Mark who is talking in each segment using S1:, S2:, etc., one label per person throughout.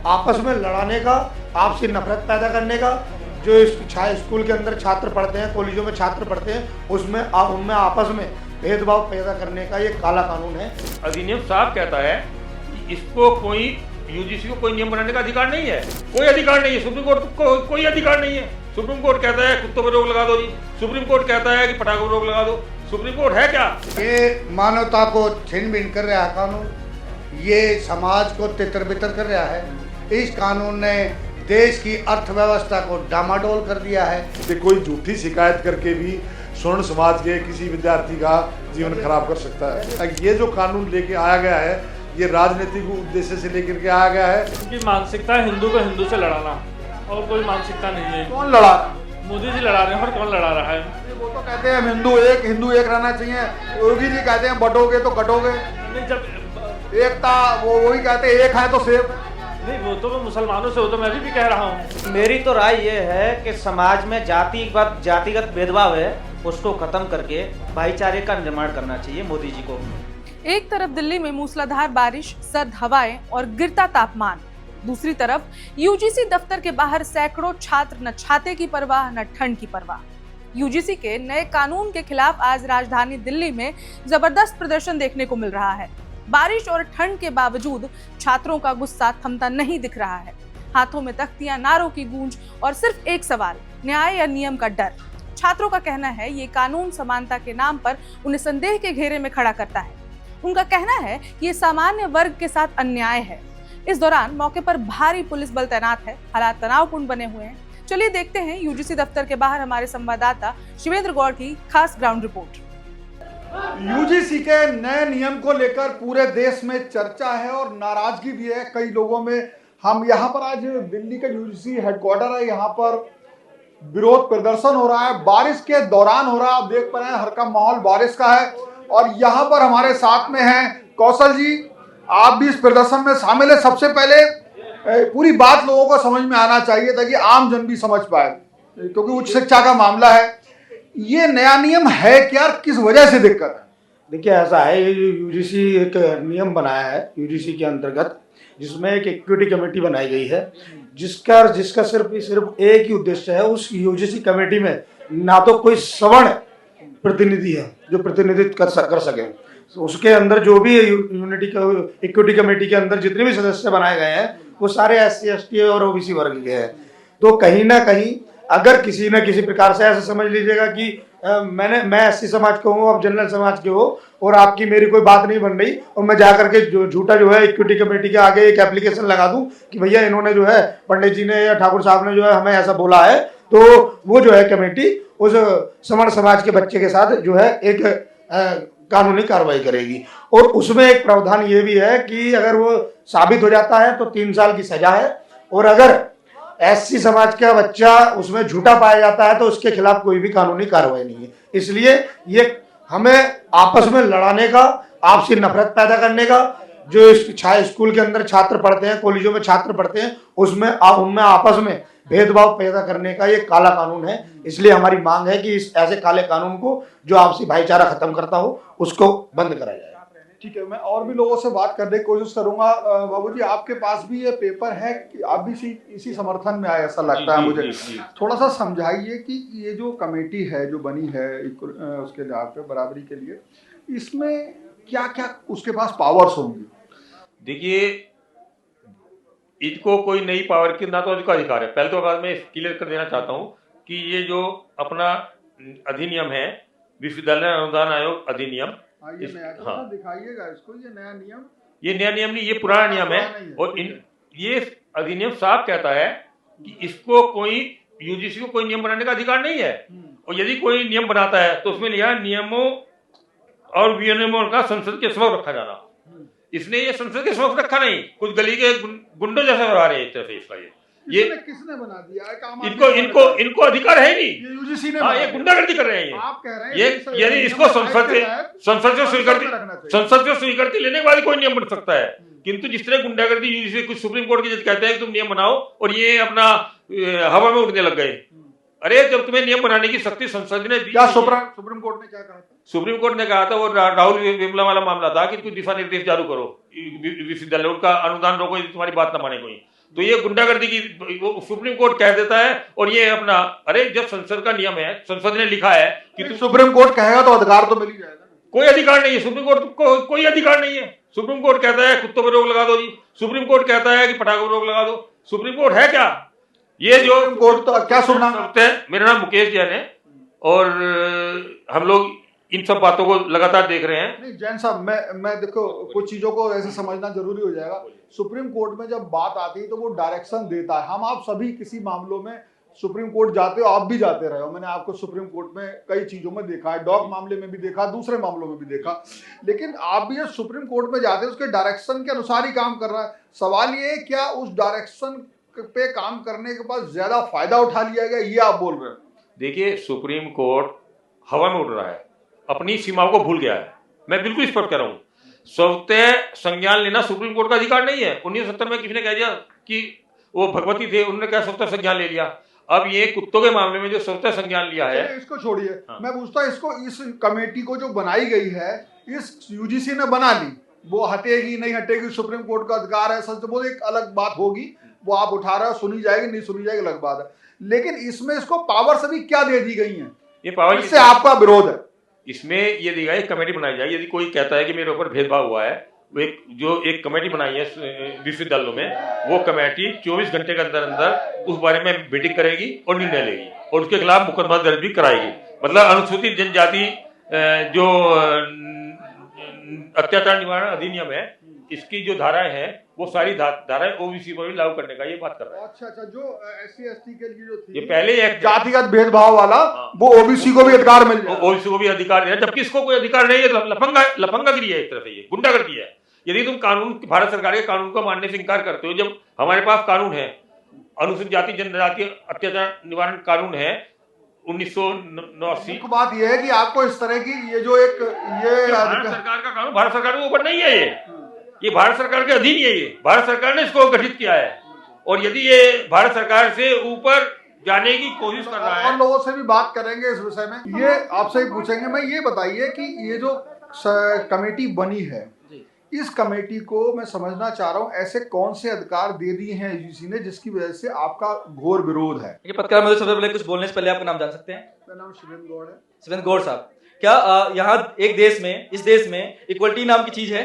S1: आपस में लड़ाने का, आपसी नफरत पैदा करने का, जो स्कूल के अंदर छात्र पढ़ते हैं, कॉलेजों में छात्र पढ़ते हैं, उसमें उनमें आपस में भेदभाव पैदा करने का ये काला कानून है।
S2: अधिनियम साफ कहता है कि इसको कोई यूजीसी को कोई नियम बनाने का अधिकार नहीं है, कोई अधिकार नहीं है। सुप्रीम कोर्ट को कोई अधिकार नहीं है। सुप्रीम कोर्ट कहता है कुत्तों पर रोक लगा दो जी, सुप्रीम कोर्ट कहता है कि पटाखों पर रोक लगा दो। सुप्रीम कोर्ट है क्या?
S1: ये मानवता को छीन बीन कर रहा है कानून, ये समाज को तितर बितर कर रहा है। इस कानून ने देश की अर्थव्यवस्था को डामाडोल कर दिया है
S3: कि कोई झूठी शिकायत करके भी स्वर्ण समाज के किसी विद्यार्थी का जीवन खराब कर सकता है। ये जो कानून लेके आया गया है, ये राजनीतिक उद्देश्य से लेकर के आया गया है।
S4: उनकी मानसिकता है हिंदू को हिंदू से लड़ाना, और कोई मानसिकता नहीं है।
S3: कौन लड़ा?
S4: मोदी जी लड़ा रहे हैं, और कौन लड़ा रहा है?
S3: वो तो कहते हैं हिंदू एक रहना चाहिए। योगी जी कहते हैं बटोगे तो कटोगे।
S4: जब
S3: एकता वो वही कहते हैं एक है तो सेब।
S4: नहीं, वो तो मुसलमानों से, वो तो मैं भी कह रहा हूँ।
S5: मेरी तो राय ये है कि समाज में जातिगत भेदभाव है, उसको खत्म करके भाईचारे का निर्माण करना चाहिए मोदी जी को।
S6: एक तरफ दिल्ली में मूसलाधार बारिश, सर्द हवाएं और गिरता तापमान, दूसरी तरफ यूजीसी दफ्तर के बाहर सैकड़ों छात्र न छाते की परवाह न ठंड की परवाह। यूजीसी के नए कानून के खिलाफ आज राजधानी दिल्ली में जबरदस्त प्रदर्शन देखने को मिल रहा है। बारिश और ठंड के बावजूद छात्रों का गुस्सा थमता नहीं दिख रहा है। हाथों में तख्तियां, नारों की गूंज और सिर्फ एक सवाल, न्याय या नियम का डर। छात्रों का कहना है ये कानून समानता के नाम पर उन्हें संदेह के घेरे में खड़ा करता है। उनका कहना है कि ये सामान्य वर्ग के साथ अन्याय है। इस दौरान मौके पर भारी पुलिस बल तैनात है, हालात तनावपूर्ण बने हुए हैं। चलिए देखते हैं यूजीसी दफ्तर के बाहर हमारे संवाददाता शिवेंद्र गौड़ की खास ग्राउंड रिपोर्ट।
S3: यूजीसी के नए नियम को लेकर पूरे देश में चर्चा है और नाराजगी भी है कई लोगों में। हम यहाँ पर आज दिल्ली का यूजीसी हेडक्वार्टर है, यहाँ पर विरोध प्रदर्शन हो रहा है, बारिश के दौरान हो रहा है। आप देख पा रहे हैं हर का माहौल बारिश का है। और यहाँ पर हमारे साथ में हैं कौशल जी, आप भी इस प्रदर्शन में शामिल है। सबसे पहले पूरी बात लोगों को समझ में आना चाहिए ताकि आम जन भी समझ पाए, क्योंकि उच्च शिक्षा का मामला है। ये नया नियम है क्या, किस वजह से दिक्कत है?
S1: देखिए ऐसा है, यूजीसी एक नियम बनाया है यूजीसी के अंतर्गत, जिसमें एक इक्विटी कमेटी बनाई गई है, जिसका सिर्फ एक ही उद्देश्य है। उस यूजीसी कमेटी में ना तो कोई सवर्ण प्रतिनिधि है जो प्रतिनिधित्व कर सके। उसके अंदर जो भी इक्विटी कमेटी के अंदर जितने भी सदस्य बनाए गए हैं वो सारे SC ST और OBC वर्ग के हैं। तो कहीं ना कहीं अगर किसी न किसी प्रकार से ऐसा समझ लीजिएगा कि मैं SC समाज का हूँ, आप जनरल समाज के हो, और आपकी मेरी कोई बात नहीं बन रही, और मैं जाकर के झूठा जो है इक्विटी कमेटी के आगे एक एप्लीकेशन लगा दूं कि भैया इन्होंने जो है पंडित जी ने या ठाकुर साहब ने जो है हमें ऐसा बोला है, तो वो जो है कमेटी उस सवर्ण समाज के बच्चे के साथ जो है एक कानूनी कार्रवाई करेगी। और उसमें एक प्रावधान ये भी है कि अगर वो साबित हो जाता है तो 3 साल की सजा है, और अगर SC समाज का बच्चा उसमें झूठा पाया जाता है तो उसके खिलाफ कोई भी कानूनी कार्रवाई नहीं है। इसलिए ये हमें आपस में लड़ाने का, आपसी नफरत पैदा करने का, जो स्कूल के अंदर छात्र पढ़ते हैं, कॉलेजों में छात्र पढ़ते हैं, उनमें आपस में भेदभाव पैदा करने का ये काला कानून है। इसलिए हमारी मांग है कि इस ऐसे काले कानून को जो आपसी भाईचारा खत्म करता हो उसको बंद करा जाए।
S3: ठीक है, मैं और भी लोगों से बात करने की कोशिश करूंगा। बाबूजी, आपके पास भी ये पेपर है कि आप भी इसी समर्थन में आए, ऐसा लगता है मुझे। थोड़ा सा समझाइए कि ये जो कमेटी है जो बनी है उसके पे बराबरी के लिए, इसमें क्या क्या उसके पास पावर्स होंगी?
S2: देखिए, इनको कोई नई पावर की ना तो इसका अधिकार है। पहले तो बात मैं क्लियर कर देना चाहता हूँ कि ये जो अपना अधिनियम है, विश्वविद्यालय अनुदान आयोग अधिनियम,
S3: ये नया दिखाइएगा इसको। ये नया नियम
S2: नहीं, ये पुराना नियम है। और ये अधिनियम साफ कहता है कि इसको कोई यूजीसी को कोई नियम बनाने का अधिकार नहीं है। और यदि कोई नियम बनाता है तो उसमें लिया नियमों और विनियमों का संसद के समक्ष रखा जाना। इसने ये संसद के समक्ष रखा नहीं, कुछ गली के गुंडों जैसे व्यवहार है एक तरह से इसका। ये किसने बना दिया है? इनको अधिकार है नहीं, ये यूजीसी ने। ये गुंडागर्दी कर रहे हैं। ये आप कह रहे हैं ये यदि इसको संसद से स्वीकृति लेने के बाद कोई नियम बन सकता है। किंतु जिस तरह गुंडागर्दी यूजीसी, कुछ सुप्रीम कोर्ट के जज कहते हैं कि तुम नियम बनाओ, और ये अपना हवा में उड़ने लग गए। अरे जब तुम्हें नियम बनाने की शक्ति संसद ने दी, क्या सुप्रीम कोर्ट ने क्या कहा था? सुप्रीम कोर्ट ने कहा था, वो राहुल विमला वाला मामला था कि कुछ दिशा निर्देश जारी करो विश्वविद्यालय, उनका अनुदान रोको, तुम्हारी बात ना माने कोई। तो ये गुंडागर्दी की वो सुप्रीम कोर्ट कह देता है। और ये अपना, अरे जब संसद का नियम है, संसद ने लिखा है कि
S3: सुप्रीम कोर्ट कहेगा तो अधिकार तो मिल ही जाएगा।
S2: कोई अधिकार नहीं है सुप्रीम कोर्ट को, कोई अधिकार नहीं है। सुप्रीम कोर्ट कहता है कुत्तों पर रोक लगा दो जी, सुप्रीम कोर्ट कहता है कि पटाखों पर रोक लगा दो। सुप्रीम कोर्ट है क्या? ये जो
S3: कोर्ट तो क्या सुनना
S2: है। मेरा नाम मुकेश जैन है और हम लोग इन सब बातों को लगातार देख रहे हैं।
S3: नहीं जैन साहब, मैं देखो कुछ चीजों को ऐसे समझना जरूरी हो जाएगा। सुप्रीम कोर्ट में जब बात आती है तो वो डायरेक्शन देता है। हम आप सभी किसी मामलों में सुप्रीम कोर्ट जाते हो, आप भी जाते रहे हो। मैंने आपको सुप्रीम कोर्ट में कई चीजों में देखा है, डॉग मामले में भी देखा, दूसरे मामलों में भी देखा। लेकिन आप भी सुप्रीम कोर्ट में जाते हो, उसके डायरेक्शन के अनुसार ही काम कर रहा है। सवाल ये है, क्या उस डायरेक्शन पे काम करने के बाद ज्यादा फायदा उठा लिया गया, ये आप बोल रहे हैं?
S2: देखिए, सुप्रीम कोर्ट हवा में उड़ रहा है, अपनी सीमाओं को भूल गया है। मैं बिल्कुल स्पष्ट कर रहा हूँ, स्वतः संज्ञान लेना सुप्रीम कोर्ट का अधिकार नहीं है। 1970 में किसी ने कह दिया कि वो भगवती थे, उन्होंने क्या स्वतः संज्ञान ले लिया। अब ये कुत्तों के मामले में जो स्वतः संज्ञान लिया है,
S3: इसको छोड़िए।
S2: हाँ।
S3: मैं पूछता इसको, इस कमेटी को जो बनाई गई है, इस यूजीसी ने बना ली, वो हटेगी नहीं हटेगी सुप्रीम कोर्ट का अधिकार है। सच बोले एक अलग बात होगी, वो आप उठा रहे हो, सुनी जाएगी नहीं सुनी जाएगी अलग बात है। लेकिन इसमें इसको पावर सभी क्या दे दी गई है,
S2: ये पावर
S3: इससे आपका विरोध है?
S2: इसमें ये दी गई कमेटी बनाई जाए। यदि कोई कहता है कि मेरे ऊपर भेदभाव हुआ है, वो एक कमेटी बनाई है विश्वविद्यालयों में, वो कमेटी 24 घंटे के अंदर अंदर उस बारे में मीटिंग करेगी और निर्णय लेगी और उसके खिलाफ मुकदमा दर्ज भी कराएगी। मतलब अनुसूचित जनजाति जो अत्याचार निवारण अधिनियम है, इसकी जो धाराएं हैं वो सारी धाराएं ओबीसी पर भी लागू करने का ये बात कर रहा है।
S3: अच्छा, जो SC ST के लिए जो थी,
S2: ये पहले एक
S3: जातिगत भेदभाव वाला, वो ओबीसी को भी अधिकार मिल जाए,
S2: ओबीसी को भी अधिकार दिया, जबकि इसको कोई अधिकार नहीं है। लफंगागिरी है, एक तरह से ये गुंडागर्दी है। यदि तुम कानून, भारत सरकार के कानून को मानने से इनकार करते हो, जब हमारे पास कानून है, अनुसूचित जाति जनजाति अत्याचार निवारण कानून है 1989।
S3: बात यह है कि आपको इस तरह की ये जो एक
S2: भारत सरकार का कानून, भारत सरकार के ऊपर नहीं है, ये भारत सरकार के अधीन है। ये भारत सरकार ने इसको गठित किया है और यदि ये भारत सरकार से ऊपर जाने की कोशिश कर रहा है,
S3: और लोगों से भी बात करेंगे इस विषय में, ये आपसे ही पूछेंगे। मैं ये बताइए कि ये जो कमेटी बनी है, इस कमेटी को मैं समझना चाह रहा हूँ, ऐसे कौन से अधिकार दे दिए हैं यूजीसी ने जिसकी वजह से आपका घोर विरोध है?
S7: पत्रकार मुझे सबसे पहले कुछ बोलने से पहले आपका नाम जान सकते हैं?
S3: मेरा नाम शिवेंद्र गौड़ है।
S7: शिवेंद्र गौड़ साहब, क्या यहाँ एक देश में, इस देश में इक्वलिटी नाम की चीज है?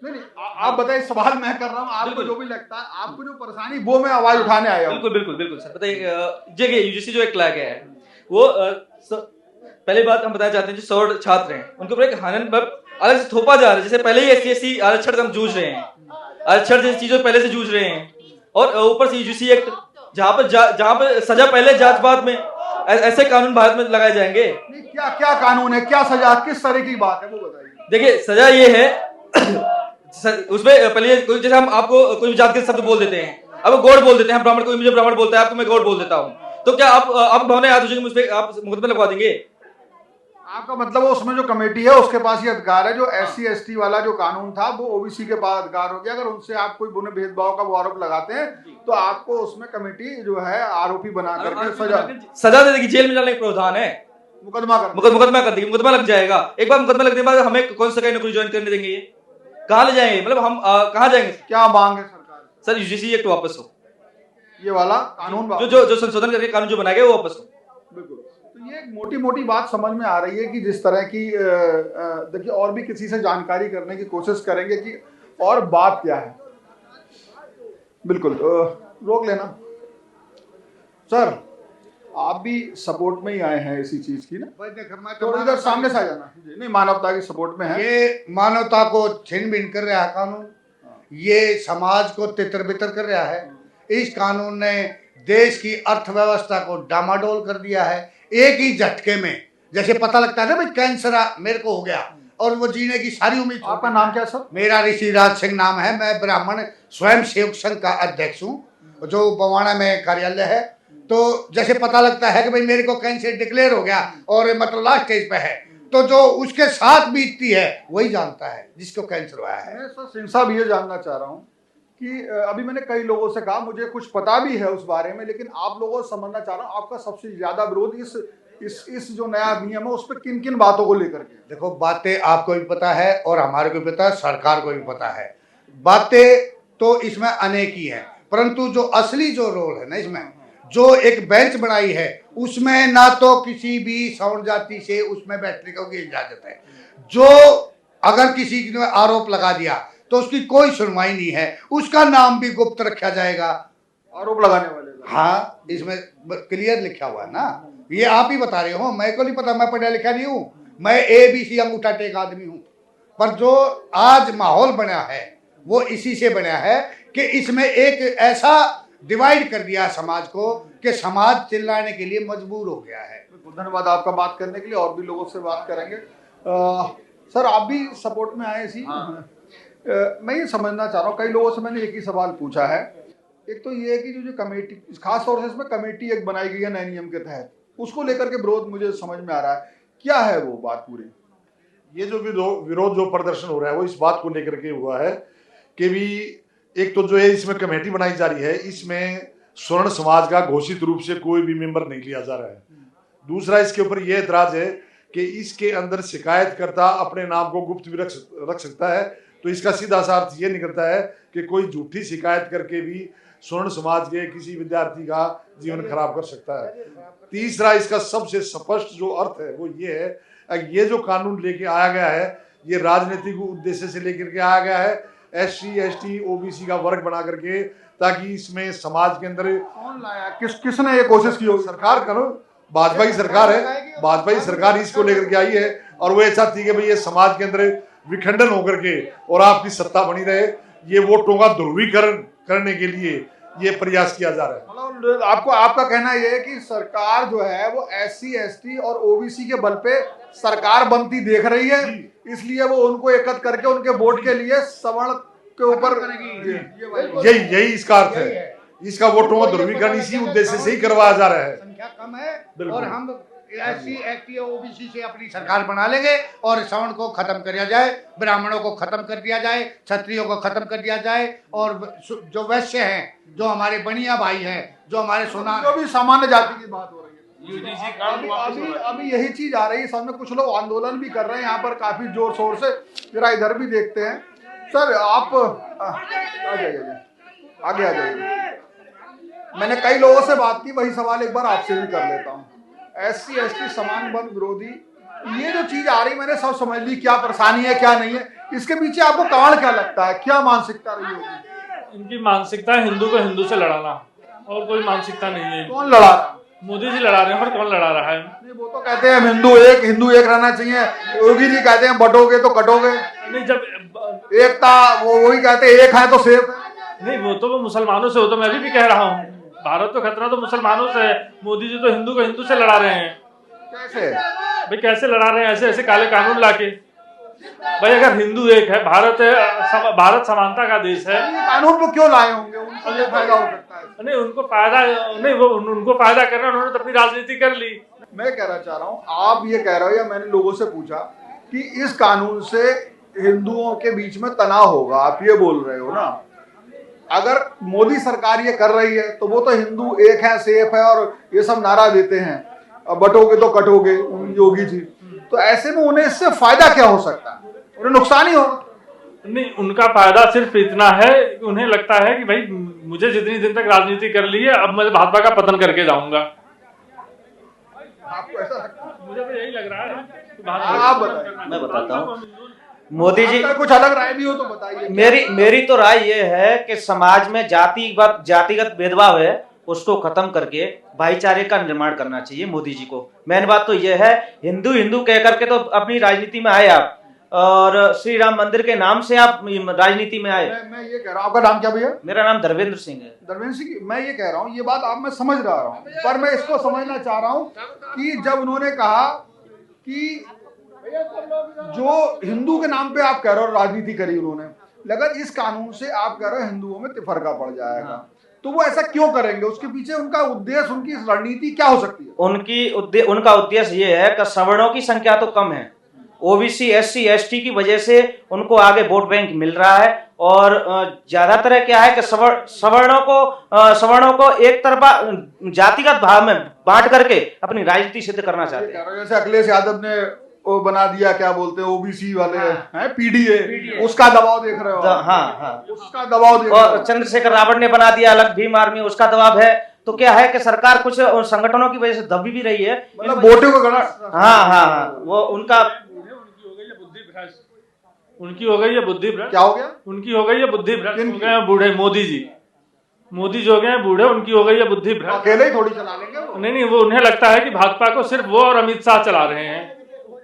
S3: नहीं, आप बताइए, सवाल मैं कर रहा हूँ, आपको जो भी लगता है, आपको जो परेशानी, वो मैं आवाज उठाने आया हूँ।
S7: बिल्कुल सर, बताइए। यूजीसी जो एक लाया गया है, वो पहली बात हम बताना चाहते हैं, जो 100 छात्र हैं उनके ऊपर एक हनन अलग से थोपा जा रहा है। जैसे पहले ही SC ST आरक्षण हम जूझ रहे हैं, आरक्षण जैसी चीजों पहले से जूझ रहे हैं, और ऊपर से यूजीसी एक्ट, जहाँ पर सजा पहले जांच बाद में, ऐसे कानून भारत में लगाए जाएंगे?
S3: क्या क्या कानून है, क्या सजा, किस तरह की बात है, वो बताइए।
S7: देखिए, सजा ये है उसमें पहले जैसे हम आपको कोई जात के शब्द बोल देते हैं, अब गौड़ बोल देते हैं, हम ब्राह्मण, कोई मुझे ब्राह्मण बोलता है, आपको मैं गौड़ बोल देता हूँ, तो क्या आप भावना याद हो जाएगी, मुझ पर आप मुकदमा लगवा देंगे?
S3: आपका मतलब उसमें जो कमेटी है उसके पास ये अधिकार है, जो SC ST वाला जो कानून था वो ओबीसी के पास अधिकार हो गया। अगर उनसे आप कोई बुरे भेदभाव का वो आरोप लगाते हैं तो आपको उसमें कमेटी जो है आरोपी बना करके
S7: सजा दे देगी, जेल में डालने का प्रावधान है,
S3: मुकदमा
S7: कर देगी, मुकदमा लग जाएगा। एक बार मुकदमा लगने के बाद हमें कौन सा नौकरी ज्वाइन करने देंगे? ये कहाँ ले जाएंगे? मतलब हम कहाँ जाएंगे?
S3: क्या मांग है सरकार?
S7: सर, यूजीसी एक्ट वापस हो,
S3: ये वाला कानून
S7: जो संशोधन करके कानून जो बनाया गया वो वापस हो।
S3: बिल्कुल। तो ये एक मोटी बात समझ में आ रही है कि जिस तरह की देखिए, और भी किसी से जानकारी करने की कोशिश करेंगे कि और बात क्या है। बिल्कुल, रोक लेना सर, आप भी सपोर्ट में ही आए हैं इसी चीज की ना? तो इधर सामने से आ जाना। नहीं, मानवता की सपोर्ट में है।
S8: ये मानवता को छीन बीन कर रहा है कानून, ये समाज को तितर बितर कर रहा है। इस कानून ने देश की अर्थव्यवस्था को डामाडोल कर दिया है एक ही झटके में। जैसे पता लगता है ना भाई, कैंसर मेरे को हो गया और वो जीने की सारी उम्मीद।
S3: आपका नाम क्या सर?
S8: मेरा ऋषिराज सिंह नाम है, मैं ब्राह्मण स्वयं सेवक संघ का अध्यक्ष हूँ जो बवाना में कार्यालय है। तो जैसे पता लगता है कि भाई मेरे को कैंसर डिक्लेयर हो गया और मतलब लास्ट स्टेज पे है, तो जो उसके साथ बीतती है वही जानता है जिसको कैंसर हुआ है।
S3: मैं सर सिंह साहब ये जानना चाह रहा हूँ कि अभी मैंने कई लोगों से कहा, मुझे कुछ पता भी है उस बारे में, लेकिन आप लोगों से समझना चाह रहा हूँ, आपका सबसे ज्यादा विरोध इस जो नया नियम है उस पर किन किन बातों को लेकर के?
S8: देखो, बातें आपको भी पता है और हमारे को भी पता है, सरकार को भी पता है। बातें तो इसमें अनेक ही हैं। परंतु जो असली जो रोल है ना इसमें, जो एक बेंच बनाई है, उसमें ना तो किसी भी सवर्ण जाति से उसमें बैठने की इजाजत है। जो अगर किसी ने आरोप लगा दिया तो उसकी कोई सुनवाई नहीं है, उसका नाम भी गुप्त रखा जाएगा।
S3: आरोप लगाने वाले का।
S8: हाँ, इसमें क्लियर लिखा हुआ है ना, ये आप ही बता रहे हो, मैं को नहीं पता, मैं पढ़ा लिखा नहीं हूँ, मैं ABC अंगूठा टेक आदमी हूँ। पर जो आज माहौल बना है वो इसी से बना है कि इसमें एक ऐसा डिवाइड कर दिया समाज को कि समाज चिल्लाने के लिए मजबूर हो गया है।
S3: धन्यवाद आपका बात करने के लिए, और भी लोगों से बात करेंगे। सर आप भी सपोर्ट में आए इसी। मैं ये समझना चाह रहा हूँ, कई लोगों से मैंने एक ही सवाल पूछा है। एक तो ये है कि जो कमेटी, खास तौर से इसमें कमेटी एक बनाई गई है नए नियम के तहत, उसको लेकर के विरोध मुझे समझ में आ रहा है, क्या है वो बात पूरी?
S9: ये जो विरोध जो प्रदर्शन हो रहा है वो इस बात को लेकर के हुआ है कि भी एक तो जो है इसमें कमेटी बनाई जा रही है, इसमें स्वर्ण समाज का घोषित रूप से कोई भी मेंबर नहीं लिया जा रहा है। दूसरा, इसके ऊपर यह एतराज है कि इसके अंदर शिकायतकर्ता अपने नाम को गुप्त भी रख सकता है, तो इसका सीधा सा अर्थ ये निकलता है कि कोई झूठी शिकायत करके भी स्वर्ण समाज के किसी विद्यार्थी का जीवन खराब कर सकता है। तीसरा, इसका सबसे स्पष्ट जो अर्थ है वो ये है, ये जो कानून लेके आया गया है ये राजनीतिक उद्देश्य से लेकर के आया गया है, SC ST OBC का वर्ग बना करके, ताकि इसमें समाज के अंदर
S3: कौन लाया, किसने ये कोशिश की होगी?
S9: सरकार करो, भाजपा की सरकार है, भाजपा की सरकार इसको लेकर के आई है और वो ऐसा थी कि भाई ये समाज के अंदर विखंडन होकर के और आपकी सत्ता बनी रहे, ये वोटों का ध्रुवीकरण करने के लिए ये प्रयास किया जा रहा है।
S3: मतलब आपका कहना ये है कि सरकार जो है वो SC ST और OBC के बल पे सरकार बनती देख रही है, इसलिए वो उनको एकत्र करके उनके वोट के लिए सवर्ण के ऊपर
S9: यही इसका अर्थ है। इसका वोटों का ध्रुवीकरण इसी उद्देश्य से ही करवाया जा रहा है।
S8: संख्या कम है और हम SC ST OBC से अपनी सरकार बना लेंगे और सवर्ण को खत्म कर दिया जाए, ब्राह्मणों को खत्म कर दिया जाए, क्षत्रियों को खत्म कर दिया जाए, और जो वैश्य हैं, जो हमारे बनिया भाई हैं, जो हमारे सोना,
S3: जो भी सामान्य जाति की बात हो रही है, अभी यही चीज आ रही है सामने। कुछ लोग आंदोलन भी कर रहे हैं यहाँ पर काफी जोर शोर से, जरा इधर भी देखते हैं। सर आप आगे आ जाइए। मैंने कई लोगों से बात की, वही सवाल एक बार आपसे भी कर लेता हूँ। SC ST समान वर्ग विरोधी, ये जो चीज आ रही, मैंने सब समझ ली क्या परेशानी है क्या नहीं है, इसके पीछे आपको कारण क्या लगता है, क्या मानसिकता रही होगी?
S4: इनकी मानसिकता है हिंदू को हिंदू से लड़ाना, और कोई मानसिकता नहीं है।
S3: कौन लड़ा रहा?
S4: मोदी जी लड़ा रहे हैं, और कौन लड़ा रहा है?
S3: वो तो कहते हैं हिंदू एक रहना चाहिए, योगी जी कहते हैं बटोगे तो कटोगे।
S4: नहीं, जब
S3: एकता वही कहते हैं एक है तो सेफ है।
S4: नहीं, वो मुसलमानों से हो, तो मैं भी कह रहा हूँ भारत तो खतरा तो मुसलमानों से है। मोदी जी तो हिंदू को हिंदू से लड़ा रहे हैं।
S3: कैसे
S4: भाई, कैसे लड़ा रहे हैं? ऐसे काले कानून लाके। भाई अगर हिंदू एक है, भारत समानता का देश है,
S3: कानून को क्यों लाए होंगे? उनको ये फायदा हो सकता है।
S4: नहीं, उनको फायदा करना, उन्होंने तो अपनी राजनीति कर ली।
S3: मैं कहना चाह रहा हूँ, आप ये कह रहे हो या मैंने लोगों से पूछा कि इस कानून से हिंदुओं के बीच में तनाव होगा, आप ये बोल रहे हो ना? अगर मोदी सरकार ये कर रही है तो वो तो हिंदू एक है, सेफ है और ये सब नारा देते हैं, अब बटोगे तो कटोगे, योगी जी, तो ऐसे में उन्हें इससे फायदा क्या हो सकता है? उन्हें नुकसान ही होगा।
S4: नहीं, उनका फायदा सिर्फ इतना है, उन्हें लगता है कि भाई मुझे जितनी दिन तक राजनीति कर ली है, अब मैं भाजपा का पतन करके जाऊंगा।
S3: आपको ऐसा लगता है?
S4: मुझे तो यही लग रहा है।
S3: आप बताइए।
S5: मैं बताता हूँ, मोदी जी,
S3: कुछ अलग राय भी हो तो बताइए।
S5: मेरी तो राय ये है कि समाज में जातिगत भेदभाव है, उसको खत्म करके भाईचारे का निर्माण करना चाहिए मोदी जी को। मेन बात तो ये है, हिंदू कह करके तो अपनी राजनीति में आए आप, और श्री राम मंदिर के नाम से आप राजनीति में आए।
S3: मैं ये कह रहा हूँ, आपका नाम क्या भैया?
S5: मेरा नाम धर्मेंद्र सिंह है।
S3: धर्मेंद्र सिंह, मैं ये कह रहा हूँ, ये बात आप मैं समझ रहा हूँ, पर मैं इसको समझना चाह रहा हूँ कि जब उन्होंने कहा कि जो हिंदू के नाम पे आप कह रहे हो राजनीति करी उन्होंने, लेकिन इस कानून से आप कह रहे हो हिंदुओं में तिफरका पड़ जाएगा, तो वो ऐसा क्यों करेंगे? उसके पीछे उनका उद्देश्य, उनकी रणनीति क्या हो सकती है?
S5: उनका उद्देश्य ये है कि सवर्णों की संख्या तो कम है, OBC SC ST की वजह से उनको आगे वोट बैंक मिल रहा है, और ज्यादातर क्या है कि सवर्णों को एक तरफा जातिगत भाव में बांट करके अपनी राजनीति सिद्ध करना चाहते हैं।
S3: जैसे अखिलेश यादव ने वो बना दिया, क्या बोलते हैं ओबीसी वाले हैं, पीडीए, उसका दबाव देख रहे हो आप?
S5: हाँ।
S3: उसका दबाव देख रहे
S5: और
S3: हो।
S5: चंद्रशेखर रावण ने बना दिया अलग भीम आर्मी, उसका दबाव है। तो क्या है कि सरकार कुछ उन संगठनों की वजह से दबी भी रही है।
S3: मतलब वोटों को गणा।
S5: हाँ, वो उनका
S4: उनकी हो गई है बुद्धि भ्रष्ट।
S3: क्या हो गया?
S4: उनकी हो गई है बुद्धि भ्रष्ट, हो गए हैं बूढ़े। मोदी जो हो गए हैं बूढ़े, उनकी हो गई है बुद्धि भ्रष्ट।
S3: अकेले ही थोड़ी चला लेंगे वो।
S4: नहीं, वो उन्हें लगता है कि भाजपा को सिर्फ वो और अमित शाह चला रहे हैं,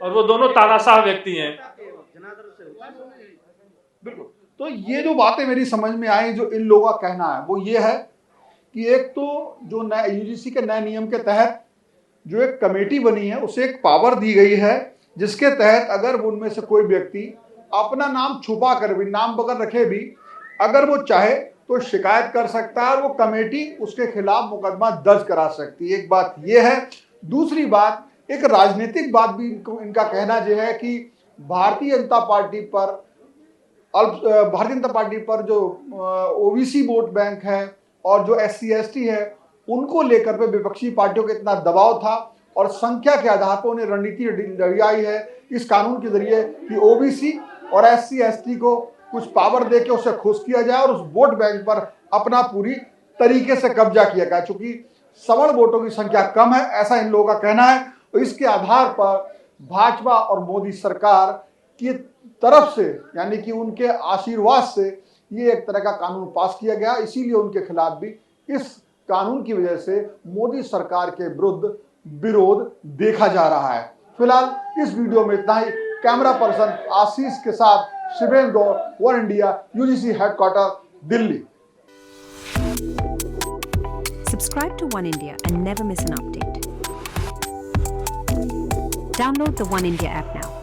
S4: और वो दोनों तानाशाह व्यक्ति हैं।
S3: बिल्कुल। तो ये जो बातें मेरी समझ में आई, जो इन लोगों का कहना है वो ये है कि एक तो जो नए यूजीसी के नए नियम के तहत जो एक कमेटी बनी है, उसे एक पावर दी गई है, जिसके तहत अगर उनमें से कोई व्यक्ति अपना नाम छुपा कर भी, नाम बगैर रखे भी, अगर वो चाहे तो शिकायत कर सकता है और वो कमेटी उसके खिलाफ मुकदमा दर्ज करा सकती है। एक बात ये है। दूसरी बात, एक राजनीतिक बात भी इनका कहना जो है कि भारतीय जनता पार्टी पर जो ओबीसी वोट बैंक है और जो SC/ST है, उनको लेकर पे विपक्षी पार्टियों का इतना दबाव था और संख्या के आधार पर उन्हें रणनीति लड़ाई है इस कानून के जरिए कि ओबीसी और SC/ST को कुछ पावर देके उसे खुश किया जाए और उस वोट बैंक पर अपना पूरी तरीके से कब्जा किया जाए। चूंकि सवर्ण वोटों की संख्या कम है, ऐसा इन लोगों का कहना है, और इसके आधार पर भाजपा और मोदी सरकार की तरफ से, यानी कि उनके आशीर्वाद से, ये एक तरह का कानून पास किया गया। इसीलिए उनके खिलाफ भी इस कानून की वजह से मोदी सरकार के विरुद्ध विरोध देखा जा रहा है। फिलहाल इस वीडियो में इतना ही। कैमरा पर्सन आशीष के साथ Shivendra Gaur, One India, UGC headquarter, Delhi.
S10: Subscribe to One India and never miss an update. Download the One India app now.